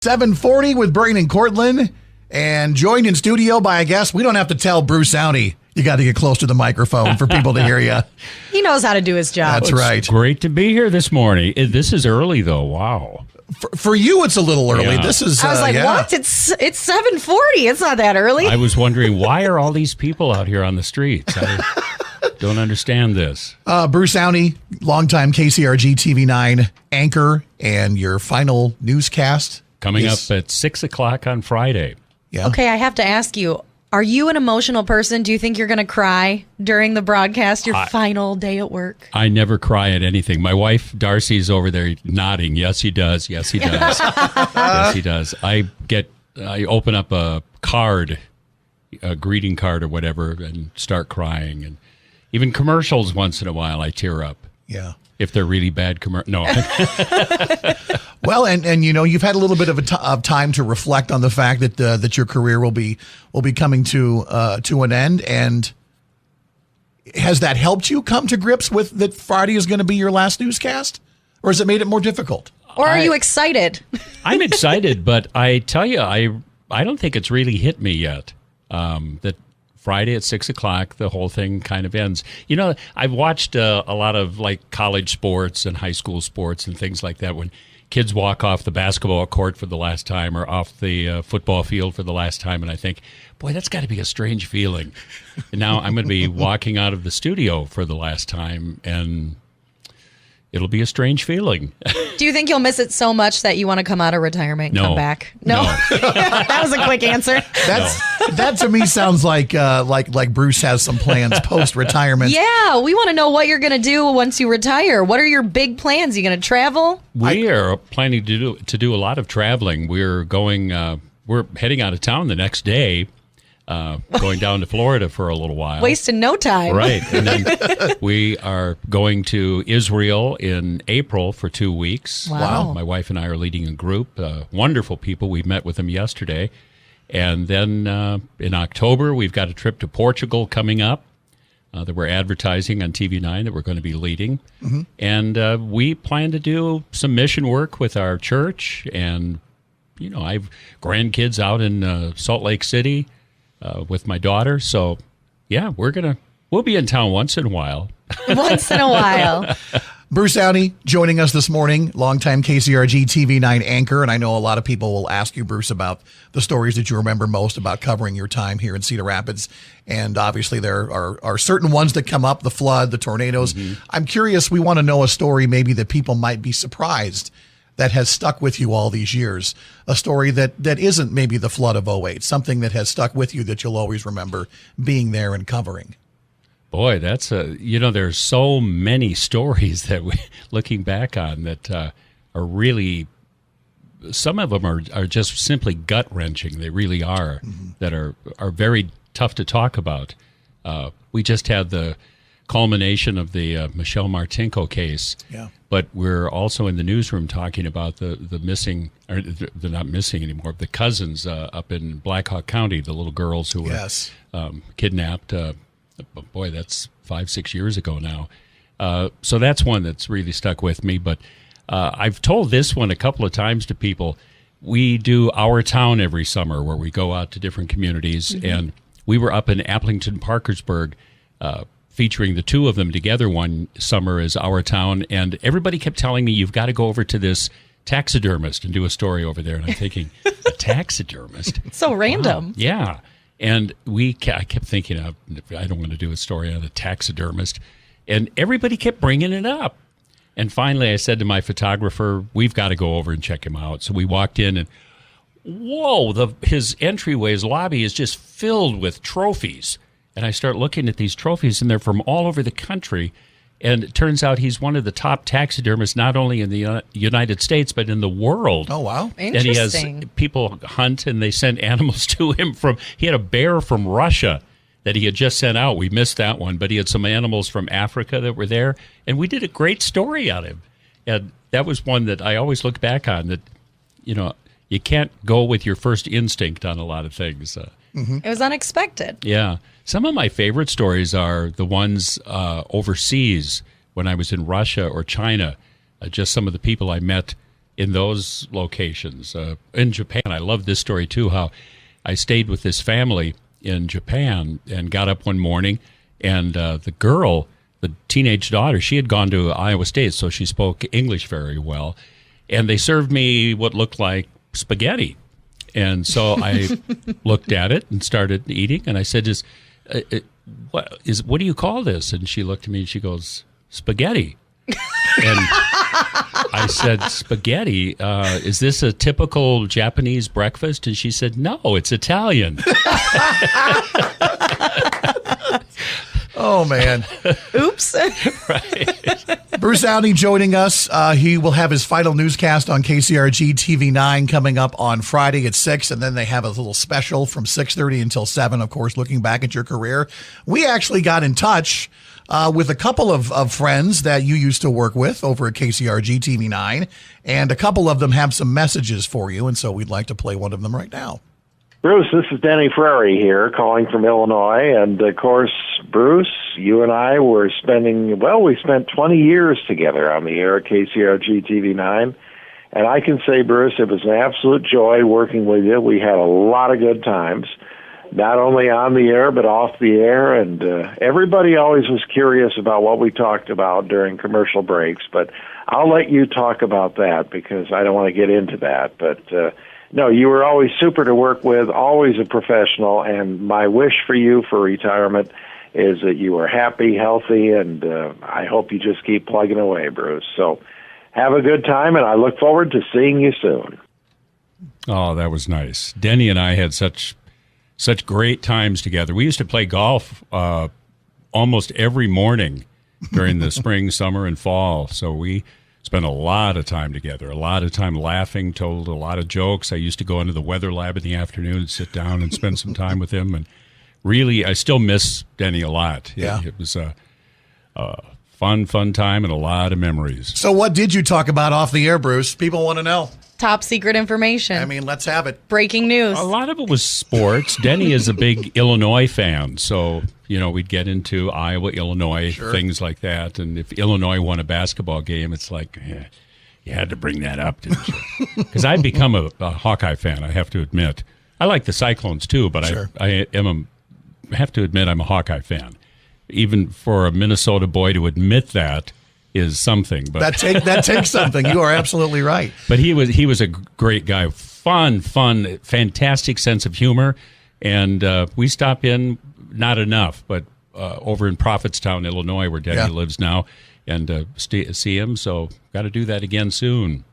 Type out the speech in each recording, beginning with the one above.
7:40 with Brain and Courtlin, and joined in studio by a guest. We don't have to tell Bruce Aune. You got to get close to the microphone for people to hear you. He knows how to do his job. That's right. Great to be here this morning. This is early, though. Wow. For you, it's a little early. Yeah. This is. I was like, what? It's 7:40. It's not that early. I was wondering, why are all these people out here on the streets? I don't understand this. Bruce Aune, longtime KCRG TV9 anchor, and your final newscast Coming up at 6 o'clock on Friday. Yeah. Okay, I have to ask you, are you an emotional person? Do you think you're going to cry during the broadcast, your final day at work? I never cry at anything. My wife, Darcy's over there nodding. Yes, he does. Yes, he does. Yes, he does. I open up a card, a greeting card or whatever, and start crying. And even commercials once in a while, I tear up. Yeah. If they're really bad commercials. No. Well, and you know, you've had a little bit of time to reflect on the fact that that your career will be coming to an end. And has that helped you come to grips with that Friday is going to be your last newscast, or has it made it more difficult? Or are you excited? I'm excited, but I tell you, I don't think it's really hit me yet. That Friday at 6 o'clock, the whole thing kind of ends. You know, I've watched a lot of like college sports and high school sports and things like that when kids walk off the basketball court for the last time or off the football field for the last time. And I think, boy, that's got to be a strange feeling. And now I'm going to be walking out of the studio for the last time, and it'll be a strange feeling. Do you think you'll miss it so much that you want to come out of retirement and come back? No. That was a quick answer. That to me sounds like Bruce has some plans post-retirement. Yeah, we want to know what you're going to do once you retire. What are your big plans? You going to travel? We are planning to do a lot of traveling. We're heading out of town the next day. Going down to Florida for a little while. Wasting no time. Right. And then we are going to Israel in April for 2 weeks. Wow. My wife and I are leading a group. Wonderful people. We met with them yesterday. And then in October, we've got a trip to Portugal coming up that we're advertising on TV9 that we're going to be leading. Mm-hmm. And we plan to do some mission work with our church. And, you know, I have grandkids out in Salt Lake City. With my daughter. So, yeah, we'll be in town once in a while. Once in a while. Bruce Aune joining us this morning, longtime KCRG TV9 anchor. And I know a lot of people will ask you, Bruce, about the stories that you remember most about covering your time here in Cedar Rapids. And obviously there are certain ones that come up, the flood, the tornadoes. Mm-hmm. I'm curious, we want to know a story maybe that people might be surprised that has stuck with you all these years, a story that isn't maybe the flood of 08, something that has stuck with you that you'll always remember being there and covering. Boy, there's so many stories that looking back on that are really, some of them are just simply gut-wrenching. They really are, mm-hmm. that are very tough to talk about. We just had the culmination of the Michelle Martinko case. Yeah. But we're also in the newsroom talking about the missing, or they're not missing anymore, the cousins up in Black Hawk County, the little girls who were kidnapped. Boy, that's 5-6 years ago now. So that's one that's really stuck with me. But I've told this one a couple of times to people. We do Our Town every summer where we go out to different communities. Mm-hmm. And we were up in Applington, Parkersburg, featuring the two of them together one summer as Our Town, and everybody kept telling me, you've got to go over to this taxidermist and do a story over there. And I'm thinking, a taxidermist? So random. Wow. Yeah. And I kept thinking, I don't want to do a story on a taxidermist. And everybody kept bringing it up. And finally I said to my photographer, we've got to go over and check him out. So we walked in and, whoa, his entryway, his lobby is just filled with trophies. And I start looking at these trophies, and they're from all over the country. And it turns out he's one of the top taxidermists, not only in the United States, but in the world. Oh, wow. Interesting. And he has people hunt, and they send animals to him he had a bear from Russia that he had just sent out. We missed that one, but he had some animals from Africa that were there. And we did a great story on him. And that was one that I always look back on, that, you know, you can't go with your first instinct on a lot of things. Mm-hmm. It was unexpected. Yeah. Some of my favorite stories are the ones overseas when I was in Russia or China. Just some of the people I met in those locations. In Japan, I love this story too, how I stayed with this family in Japan and got up one morning, and the girl, the teenage daughter, she had gone to Iowa State, so she spoke English very well, and they served me what looked like spaghetti. And so I looked at it and started eating, and I said, what do you call this? And she looked at me and she goes, spaghetti. And I said, spaghetti, is this a typical Japanese breakfast? And she said, no, it's Italian. Oh, man. Oops. Right. Bruce Aune joining us. He will have his final newscast on KCRG TV 9 coming up on Friday at 6, and then they have a little special from 6:30 until 7, of course, looking back at your career. We actually got in touch with a couple of friends that you used to work with over at KCRG TV 9, and a couple of them have some messages for you, and so we'd like to play one of them right now. Bruce, this is Denny Frary here, calling from Illinois, and of course, Bruce, you and I we spent 20 years together on the air at KCRG TV 9, and I can say, Bruce, it was an absolute joy working with you. We had a lot of good times, not only on the air, but off the air, and everybody always was curious about what we talked about during commercial breaks, but I'll let you talk about that because I don't want to get into that, but no, you were always super to work with, always a professional, and my wish for you for retirement is that you are happy, healthy, and I hope you just keep plugging away, Bruce. So have a good time, and I look forward to seeing you soon. Oh, that was nice. Denny and I had such great times together. We used to play golf almost every morning during the spring, summer, and fall, so we spent a lot of time together, a lot of time laughing, told a lot of jokes. I used to go into the weather lab in the afternoon and sit down and spend some time with him. And really, I still miss Denny a lot. Yeah. It was a fun time and a lot of memories. So what did you talk about off the air, Bruce? People want to know. Top secret information. I mean, let's have it. Breaking news. A lot of it was sports. Denny is a big Illinois fan, so we'd get into Iowa, Illinois, things like that. And if Illinois won a basketball game, it's like, you had to bring that up, didn't you? Because I've become a Hawkeye fan, I have to admit. I like the Cyclones too, but I have to admit I'm a Hawkeye fan. Even for a Minnesota boy to admit that is something. But that takes something. You are absolutely right. But he was a great guy. Fun, fantastic sense of humor. And we stop in, not enough, but over in Prophetstown, Illinois, where Denny lives now, and see him. So got to do that again soon.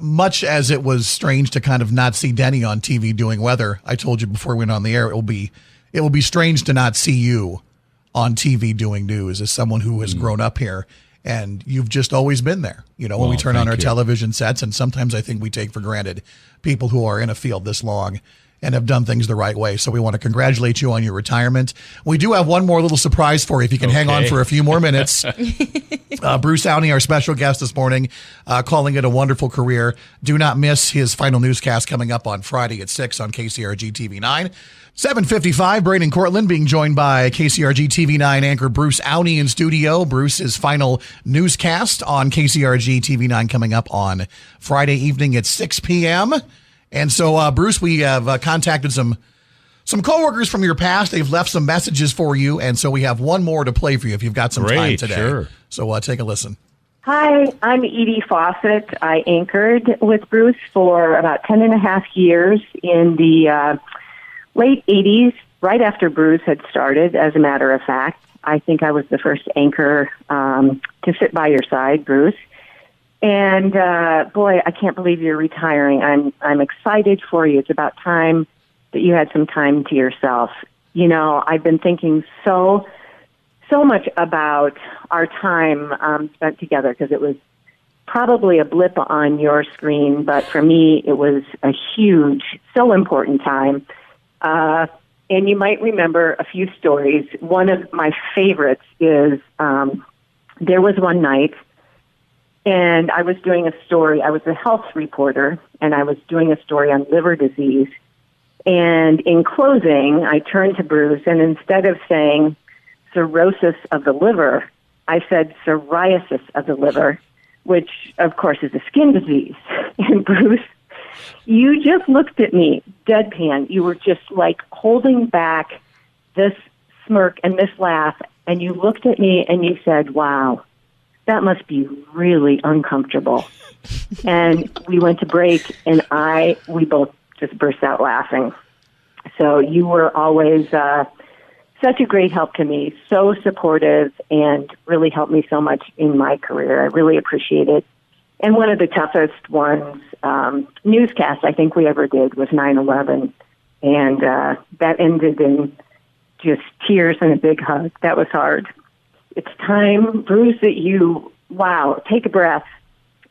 Much as it was strange to kind of not see Denny on TV doing weather, I told you before we went on the air, it will be strange to not see you on TV doing news as someone who has grown up here. And you've just always been there, when we turn on our television sets. And sometimes I think we take for granted people who are in a field this long and have done things the right way. So we want to congratulate you on your retirement. We do have one more little surprise for you, if you can hang on for a few more minutes. Bruce Aune, our special guest this morning, calling it a wonderful career. Do not miss his final newscast coming up on Friday at 6 on KCRG TV 9. 7:55, Brain and Courtlin being joined by KCRG TV 9 anchor Bruce Aune in studio. Bruce's final newscast on KCRG TV 9 coming up on Friday evening at 6 p.m. And so, Bruce, we have contacted some coworkers from your past. They've left some messages for you, and so we have one more to play for you if you've got some time today. Sure. So take a listen. Hi, I'm Eadie Fawcett. I anchored with Bruce for about 10 and a half years in the late 80s, right after Bruce had started, as a matter of fact. I think I was the first anchor to sit by your side, Bruce. And boy, I can't believe you're retiring. I'm excited for you. It's about time that you had some time to yourself. I've been thinking so much about our time spent together, because it was probably a blip on your screen, but for me, it was a huge, so important time. And you might remember a few stories. One of my favorites is there was one night, and I was doing a story. I was a health reporter, and I was doing a story on liver disease. And in closing, I turned to Bruce, and instead of saying cirrhosis of the liver, I said psoriasis of the liver, which of course is a skin disease. And Bruce, you just looked at me, deadpan. You were just like holding back this smirk and this laugh, and you looked at me and you said, wow, that must be really uncomfortable. And we went to break, and we both just burst out laughing. So you were always such a great help to me, so supportive, and really helped me so much in my career. I really appreciate it. And one of the toughest ones, newscast I think we ever did was 9/11, and that ended in just tears and a big hug. That was hard. It's time, Bruce, that you, take a breath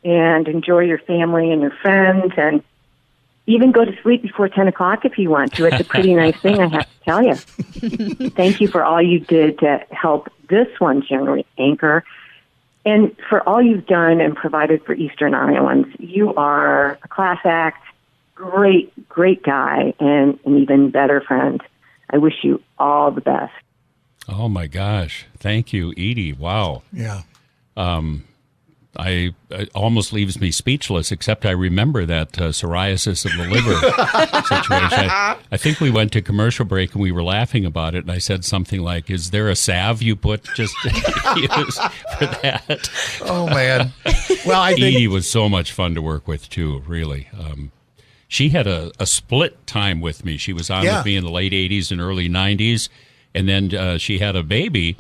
and enjoy your family and your friends, and even go to sleep before 10 o'clock if you want to. It's a pretty nice thing, I have to tell you. Thank you for all you did to help this one generate anchor, and for all you've done and provided for Eastern Iowans. You are a class act, great, great guy, and an even better friend. I wish you all the best. Oh, my gosh. Thank you, Edie. Wow. Yeah. It almost leaves me speechless, except I remember that psoriasis of the liver situation. I think we went to commercial break and we were laughing about it, and I said something like, is there a salve you put just use for that? Oh, man. Well, I think Edie was so much fun to work with, too, really. She had a split time with me. She was on with me in the late 80s and early 90s, and then she had a baby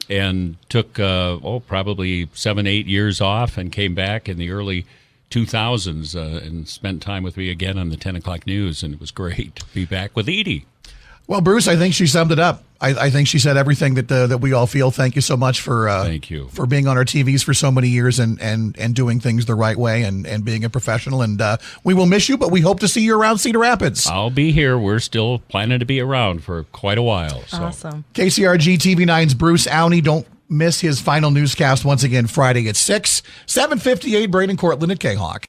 and took, probably 7-8 years off and came back in the early 2000s and spent time with me again on the 10 o'clock news, and it was great to be back with Edie. Well, Bruce, I think she summed it up. I think she said everything that we all feel. Thank you so much for Thank you for being on our TVs for so many years and doing things the right way and being a professional. And we will miss you, but we hope to see you around Cedar Rapids. I'll be here. We're still planning to be around for quite a while. So. Awesome. KCRG TV9's Bruce Aune. Don't miss his final newscast once again Friday at 6, 7:58. Brain and Courtlin at K-Hawk.